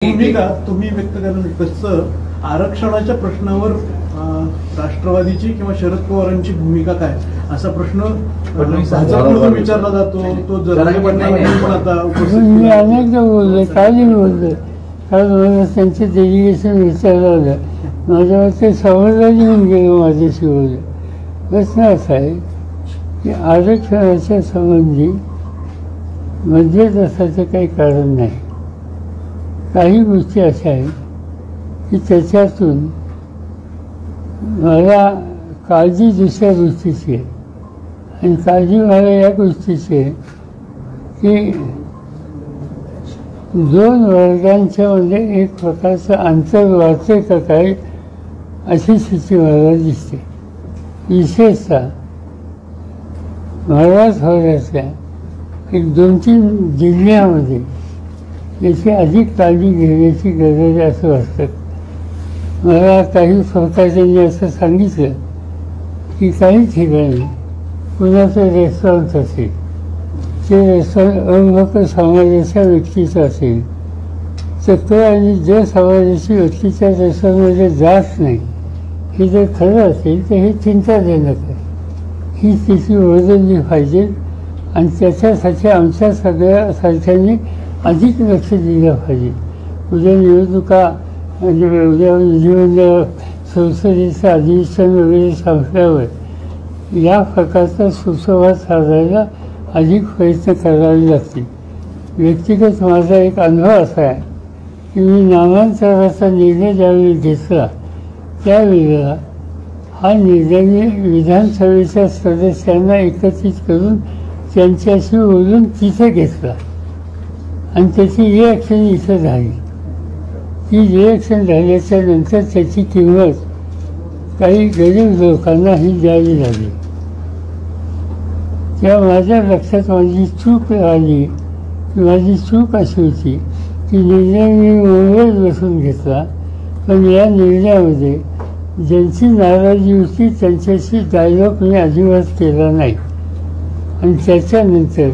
भूमिका तुम्ही व्यक्त करणं कसं आरक्षणाच्या प्रश्नावर राष्ट्रवादीची किंवा शरद पवारांची भूमिका काय असा प्रश्न भाजपमधून विचारला जातो. तो जरांगे पाटलांनी पण आता मी अनेकदा बोलले, कालही बोलले. काल मला त्यांचे डेलिगेशन विचारलं होतं. माझ्यावर ते समजदारी होऊन गेलं माझ्याशी बोलले. प्रश्न असा आहे की आरक्षणाच्या संबंधी मध्येच असायचं काही कारण नाही. काही गोष्टी अशा आहेत की त्याच्यातून मला काळजी दुसऱ्या गोष्टीची आहे. आणि काळजी मला या गोष्टीची आहे की दोन वर्गांच्या मध्ये एक प्रकारचं अंतर वाढते का काय अशी स्थिती मला दिसते. विशेषतः मराठवाड्यातल्या एक 2-3 जिल्ह्यामध्ये याची अधिक काळजी घेण्याची गरज आहे असं वाटतं. मला काही सहकार्यांनी असं सांगितलं की काही ठिकाणी कुणाचं रेस्टॉरंट असेल, ते रेस्टॉरंट अविभक्त समाजाच्या व्यक्तीचं असेल तर तो आणि ज्या समाजाची व्यक्तीच्या रेस्टॉरंटमध्ये जात नाही हे जर खरं असेल तर हे चिंताजनक आहे. ही स्थिती बदलली पाहिजे आणि त्याच्यासाठी आमच्या सगळ्या सारख्यांनी अधिक लक्ष दिलं पाहिजे. उद्या निवडणुका म्हणजे उद्या विधिमंडळ संसदेचं अधिवेशन वगैरे संपल्यावर या प्रकारचा सुसंवाद साधायला अधिक प्रयत्न करावे लागतील. व्यक्तिगत माझा एक अनुभव असा आहे की मी नामांतराचा निर्णय ज्यावेळी घेतला त्यावेळेला हा निर्णय मी विधानसभेच्या सदस्यांना एकत्रित करून त्यांच्याशी बोलून तिथे घेतला आणि त्याची रिॲक्शन इथं झाली. ती रिॲक्शन झाल्याच्या नंतर त्याची किंमत काही गरीब लोकांना ही द्यावी लागली. तेव्हा माझ्या लक्षात माझी चूक आली की माझी चूक अशी होती की निर्णय मी मुंबईत बसून घेतला, पण या निर्णयामध्ये ज्यांची नाराजी होती त्यांच्याशी डायलॉग मी अजिबात केला नाही. आणि त्याच्यानंतर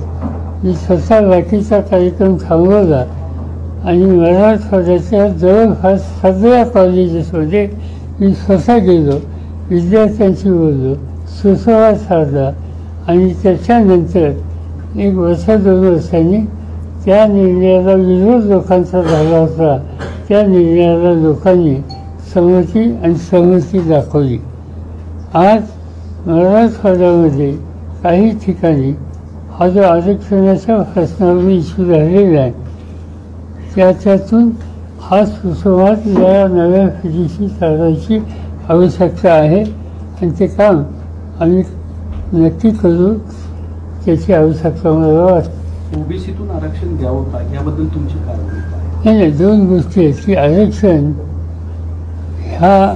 मी स्वतः बाकीचा कार्यक्रम थांबवला आणि मराठवाड्याच्या जवळपास सगळ्या कॉलेजेसमध्ये मी स्वतः गेलो, विद्यार्थ्यांशी बोललो, सुसंवाद साधला आणि त्याच्यानंतर 1 वर्ष 2 वर्षांनी त्या निर्णयाला विरोध लोकांचा झाला होता. त्या निर्णयाला लोकांनी सहमती दाखवली. आज मराठवाड्यामध्ये काही ठिकाणी हा जो आरक्षणाच्या प्रश्नावर इश्यू झालेला आहे त्याच्यातून हा सुसंवाद या नव्या पिढीशी साधायची आवश्यकता आहे आणि ते काम आम्ही नक्की करू. त्याची आवश्यकता मला वाटते. ओबीसीतून आरक्षण द्यावं का याबद्दल तुमची काय भूमिका आहे? नाही, 2 गोष्टी आहेत की आरक्षण ह्या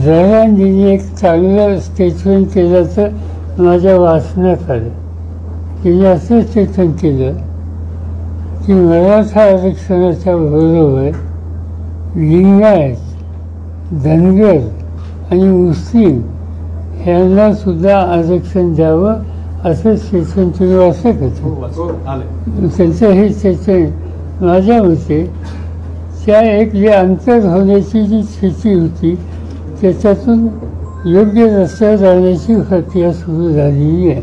जरांजीने एक चांगलं स्टेटमेंट केलं तर माझ्या वाचण्यात आलं. तिने असं स्टेटमेंट केलं की मराठा आरक्षणाच्या बरोबर लिंगायत, धनगर आणि मुस्लिम ह्यांना सुद्धा आरक्षण द्यावं असं स्टेटमेंट तुम्ही वाचत होते. त्यांचं हे स्टेटमेंट माझ्या मते त्या एक जे अंतर होण्याची जी स्थिती होती त्याच्यातून योग्य रस्त्यावर जाण्याची प्रक्रिया सुरू झालेली आहे.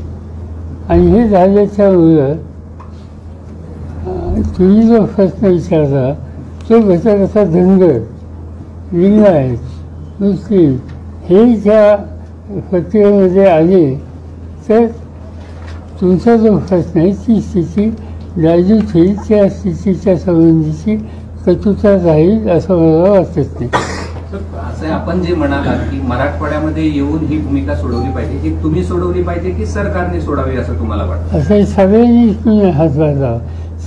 आणि हे झाल्याच्यामुळं तुम्ही जो प्रश्न विचारला तो घटक असा धनगर, लिंगायत, मुस्लिम हे ज्या प्रक्रियेमध्ये आले तर तुमचा जो प्रश्न आहे ती स्थिती डायल्यूट होईल. त्या स्थितीच्या संबंधीची कटुता राहील असं मला वाटत नाही. असं आपण जे म्हणालात की मराठवाड्यामध्ये येऊन ही भूमिका सोडवली पाहिजे, ही तुम्ही सोडवली पाहिजे की सरकारने सोडावी असं तुम्हाला वाटतं? असं सगळ्यांनी तुम्ही हातभार लावा.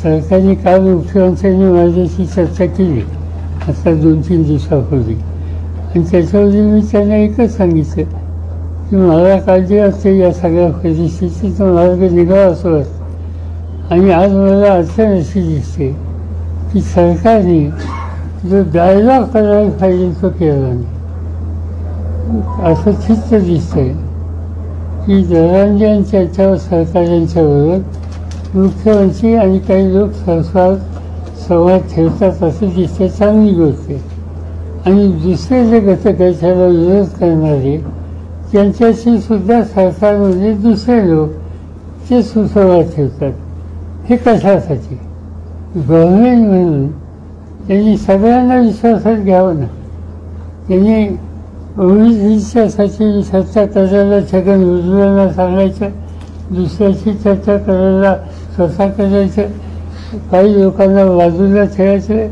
सरकारने काल मुख्यमंत्र्यांनी माझ्याशी चर्चा केली आता 2-3 दिवसापूर्वी आणि त्याच्यावरती मी त्यांना एकच सांगितलं की मला काळजी असते या सगळ्या परिस्थितीचा मार्ग निघावा असं वाटतं. आणि आज मला अडचण अशी दिसते की सरकारने जो डायलॉग करायला पाहिजे तो केला नाही. असं चित्त दिसतंय की जरांगे आणि त्याच्यावर सरकार यांच्याबरोबर मुख्यमंत्री आणि काही लोक संवाद ठेवतात असं दिसते, चांगली गोष्ट आहे. आणि दुसरे जे घटक आहेत त्याला विरोध करणारे त्यांच्याशी सुद्धा सरकारमध्ये दुसरे लोक ते सुसंवाद ठेवतात. हे कशासाठी? गव्हर्नमेंट म्हणून त्यांनी सगळ्यांना विश्वासात घ्यावं ना. त्यांनी ओबीसीच्यासाठी चर्चा करायला छगन भुजबळांना सांगायचं, दुसऱ्याची चर्चा करायला स्वतः करायचं, काही लोकांना बाजूला ठेवायचं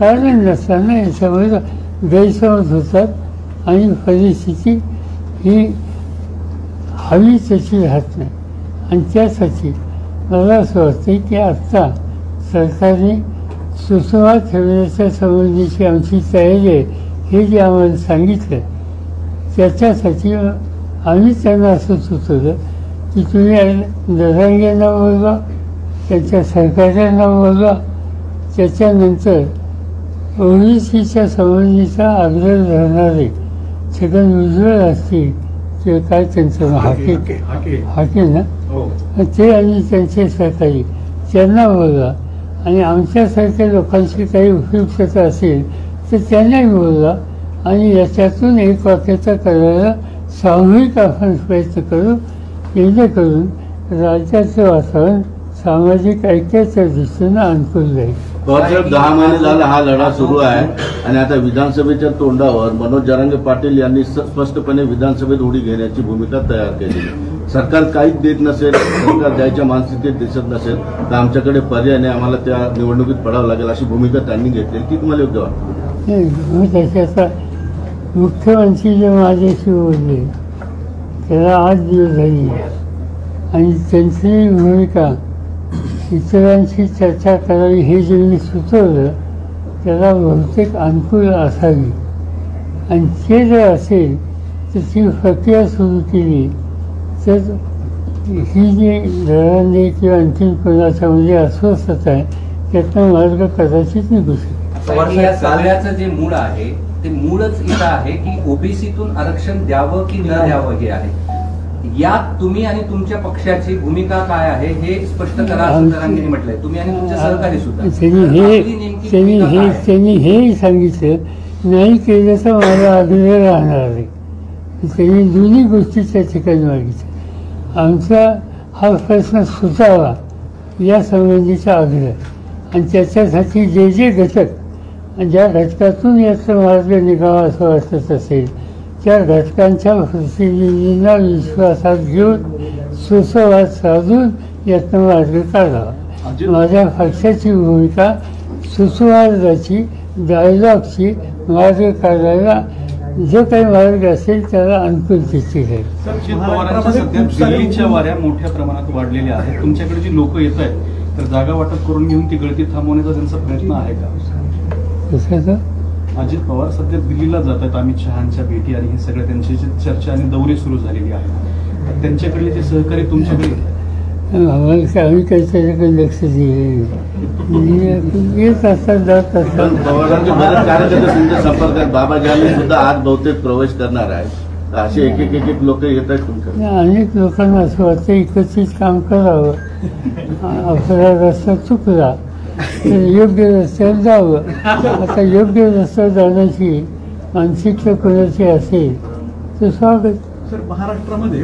कारण नसतं ना. याच्यामुळे गैरसमज होतात आणि परिस्थिती ही हवी तशी राहत नाही. आणि त्यासाठी मला असं वाटतं की आत्ता सरकारने सुसंवाद ठेवण्याच्या संबंधीची आमची तयारी आहे हे जे आम्हाला सांगितलं, त्याच्यासाठी आम्ही त्यांना असं सुचवलं की तुम्ही दरांग्यांना बोलवा, त्यांच्या सहकार्यांना बोलवा, त्याच्यानंतर ओबीसीच्या संबंधीचा आग्रह धरणारे छगन भुजबळ असतील किंवा काय त्यांचं हाके ना, ते आणि त्यांचे सहकारी त्यांना बोलवा. आणि आमच्यासारख्या लोकांची काही उपयुक्तता असेल तर त्यांनाही बोलवा आणि याच्यातून एक वाक्यता करायला सामूहिक आपण प्रयत्न करू, जेणेकरून राज्याचं वातावरण सामाजिक ऐक्याच्या दृष्टीनं अनुकूल राहील. पवारसाहेब 10 महिने झाला हा लढा सुरू आहे आणि आता विधानसभेच्या तोंडावर मनोज जरांगे पाटील यांनी स्पष्टपणे विधानसभेत उडी घेण्याची भूमिका तयार केली. सरकार काहीच देत नसेल, सरकार द्यायच्या मानसिकतेत दिसत नसेल तर आमच्याकडे पर्याय नाही, आम्हाला त्या निवडणुकीत पडावं लागेल अशी भूमिका त्यांनी घेतली. ती तुम्हाला योग्य वाटते? त्याच्याचा मुख्यमंत्री जे माझ्याशी बोलले त्याला 8 दिवस झाली आणि त्यांची भूमिका इतरांशी चर्चा करावी हे जे मी सुचवलं त्याला बहुतेक अनुकूल असावी. आणि ते जर असेल तर ती प्रक्रिया सुरू केली तर ही जी दरांनी किंवा आणखीन कोणाच्यामध्ये अस्वस्थता आहे त्यातनं मार्ग कदाचित निघू शकेल. या सगळ्याचं जे मूळ आहे ते मूळच इथं आहे की ओबीसीतून आरक्षण द्यावं की न द्यावं हे आहे. यात तुम्ही आणि तुमच्या पक्षाची भूमिका काय आहे हे स्पष्ट करा असं जरांगेंनी म्हटलंय. तुम्ही आणि तुमचे सहकारी सुद्धा. त्यांनी हेही सांगितलं नाही केलं तर मला आग्रह राहणार आहे. त्यांनी दोन्ही गोष्टी त्या ठिकाणी मागितल्या. आमचा हा प्रश्न सुटावा या संबंधीचा आग्रह आणि त्याच्यासाठी जे जे घटक ज्या घटकातून याचा मार्ग निघावा असं वाटत असेल त्या घटकांच्या प्रतिनिधींना विश्वासात घेऊन सुसंवाद साधून यातनं मार्ग काढावा. माझ्या पक्षाची भूमिका सुसंवादाची, डायलॉगची, मार्ग काढायला जो काही मार्ग असेल त्याला अनुकूल दिसतील. शरद पवारांच्या सध्या दिल्लीच्या वाऱ्या मोठ्या प्रमाणात वाढलेल्या आहेत. तुमच्याकडे जी लोक येत आहेत तर जागा वाटप करून घेऊन ती गळती थांबवण्याचा त्यांचा प्रयत्न आहे का? कशाचा? अजित पवार सध्या दिल्लीला जात आहेत, अमित शहांच्या भेटी आणि हे सगळं त्यांची चर्चा आणि दौरे सुरू झालेली आहे. त्यांच्याकडले जे सहकारी तुमच्याकडे आम्हाला आम्ही काही त्याच्याकडे लक्ष दिले येत असतात, जात असतात. पवारांचे बरेच कार्यकर्ते तुमच्या संपर्कात बाबाजानी सुद्धा आज बहुतेक प्रवेश करणार आहेत. असे एक लोक येत आहेत तुमच्याकडे. अनेक लोकांना असं वाटतं एकत्रित काम करावं, आपला रस्ता चुकला तर योग्य रस्त्यावर जावं. आता योग्य रस्त्यावर जाण्याची मानसिकता कोणाची असेल तर स्वागत. सर, महाराष्ट्रामध्ये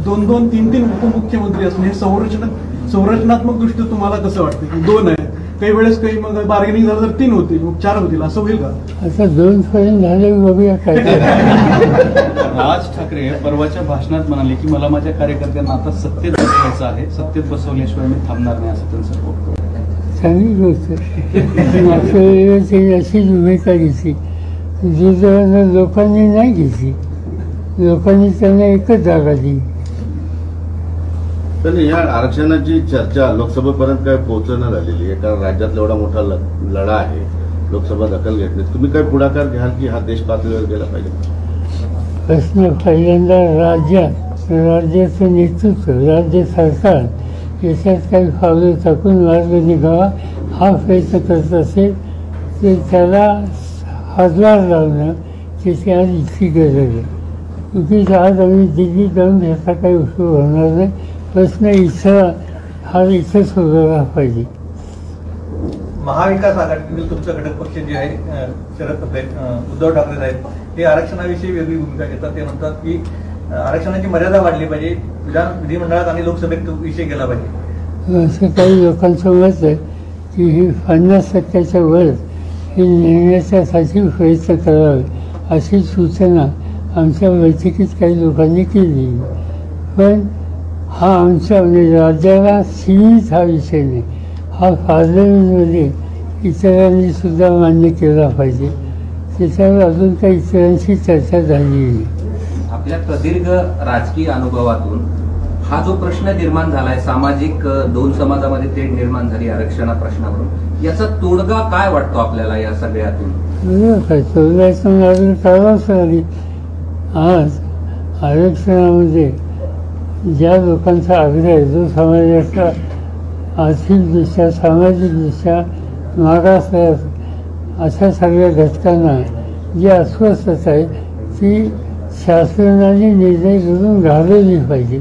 2-2, 3-3 उपमुख्यमंत्री असणे हे संरचनात्मक दृष्ट्या तुम्हाला कसं वाटतं की 2 आहे, काही वेळेस काही मग बार्गेनिंग झालं तर 3 होतील, मग 4 होतील, असं होईल का? आता 2 पर्यंत झाले बघूया काय. राज ठाकरे परवाच्या भाषणात म्हणाले की मला माझ्या कार्यकर्त्यांना आता सत्तेत बसवायचं आहे, सत्तेत बसवल्याशिवाय मी थांबणार नाही असं त्यांचं होतं. चांगली गोष्ट. मागच्या वेळेस अशी भूमिका घेतली जी लोकांनी नाही घेतली. लोकांनी त्यांना एकच जागा दिली. तर या आरक्षणाची चर्चा लोकसभेपर्यंत काय पोहोचणं झालेली आहे, कारण राज्यातला एवढा मोठा लढा आहे, लोकसभा दखल घेतली. तुम्ही काय पुढाकार घ्याल की हा देश पातळीवर गेला पाहिजे? प्रश्न पहिल्यांदा राज्याचं नेतृत्व, राज्य सरकार याच्यात काही पावलं टाकून मार्ग निघावा हा प्रयत्न करत असेल तर त्याला हातभार लावणं त्याची आज इतकी गरज आहे. क्योंकि आज आम्ही दिल्लीत जाऊन ह्याचा काही उपयोग होणार नाही. प्रश्न इथं हा इथंच उभा पाहिजे. महाविकास आघाडीतील तुमचं घटक पक्ष जे आहे उद्धव ठाकरे साहेब हे आरक्षणाविषयी वेगळी भूमिका घेतात. ते म्हणतात की आरक्षणाची मर्यादा वाढली पाहिजे, विधिमंडळात आणि लोकसभेत विषय गेला पाहिजे. असं काही लोकांचं मत आहे की ही 50% वर ही नेण्याच्यासाठी प्रयत्न करावे अशी सूचना आमच्या बैठकीत काही लोकांनी केली. पण हा आमच्या म्हणजे राज्याला सीमित हा विषय नाही, हा पार्लमेंटमध्ये इतरांनी सुद्धा मान्य केला पाहिजे. त्याच्यावर अजून काही इतरांशी चर्चा झाली नाही. आपल्या प्रदीर्घ राजकीय अनुभवातून हा जो प्रश्न निर्माण झालाय, सामाजिक दोन समाजामध्ये तेढ निर्माण झाली आरक्षणा प्रश्नावरून, याचा तोडगा काय वाटतो आपल्याला या सगळ्यातून? काय तोडगाचं मार्ग करावाच लागेल. आज आरक्षणामध्ये ज्या लोकांचा आग्रह आहे, जो समाजाचा आर्थिकदृष्ट्या सामाजिकदृष्ट्या मागास अशा सगळ्या घटकांना जी अस्वस्थता आहे ती शासनाने निर्णय करून घालवली पाहिजे,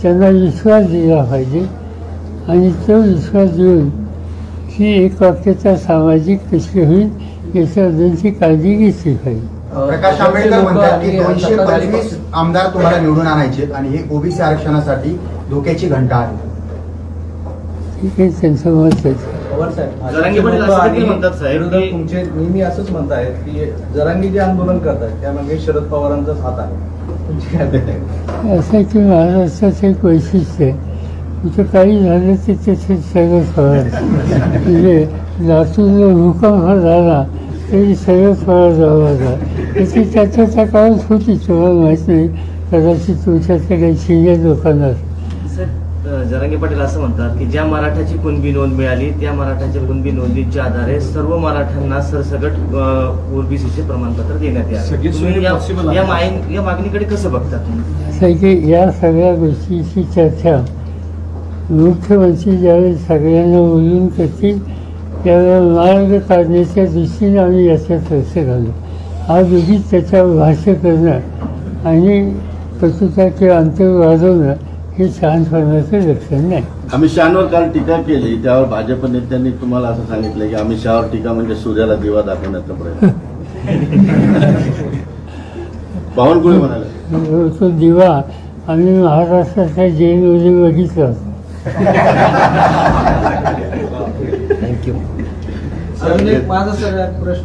त्यांना विश्वास दिला पाहिजे आणि तो विश्वास देऊन ही एक वाक्यता सामाजिक कशी होईल याच्याबद्दलची काळजी घेतली पाहिजे. प्रकाश आंबेडकर म्हणतात की 225 आमदार तुम्हाला निवडून आणायचे आणि हे ओबीसी आरक्षणासाठी धोक्याची घंटा आहे. ठीक आहे, त्यांचं मत आहे. जरांगे पाटील असं देखील म्हणतात साहेब, विरोधक तुमचे नेहमी असंच म्हणतायत की जरांगे जे आंदोलन करतात त्यामागे शरद पवारांचाच हात आहे. असं आहे की महाराष्ट्राचं एक वैशिष्ट्य आहे, तिथं काही झालं ते त्याचे सगळं पवार. म्हणजे लातूरला भूकंप झाला तरी सगळं पवार जावं लागला. त्याची त्या काळात होती, तुम्हाला माहीत नाही, कदाचित तुमच्यातल्या काही सिनियर लोकांना. जरांगे पाटील असं म्हणतात की ज्या मराठाची कुणबी नोंद मिळाली त्या मराठाच्या कुणबी नोंदीच्या आधारे सर्व मराठ्यांना सरसकट ओबीसीचे प्रमाणपत्र देण्यात यावे. या मागणीकडे कसं बघता तुम्ही? असं आहे की या सगळ्या गोष्टीची चर्चा मुख्यमंत्री ज्यावेळेस सगळ्यांना बोलून करतील त्यावेळेला मार्ग काढण्याच्या दृष्टीने आम्ही याच्यात लक्ष घालू. आज उगीच त्याच्यावर भाष्य करणं आणि पत्रकार किंवा अंतर वाढवणं हे शहाणपणाचं लक्षण नाही. अमित शहांवर काल टीका केली, त्यावर भाजप नेत्यांनी तुम्हाला असं सांगितलं की अमित शहावर टीका म्हणजे सूर्याला दिवा दाखवण्याचा प्रयत्न. बावनकुळे म्हणाले तो दिवा आम्ही महाराष्ट्राच्या जेलमध्ये बघितला. थँक्यू. माझा सगळ्यात प्रश्न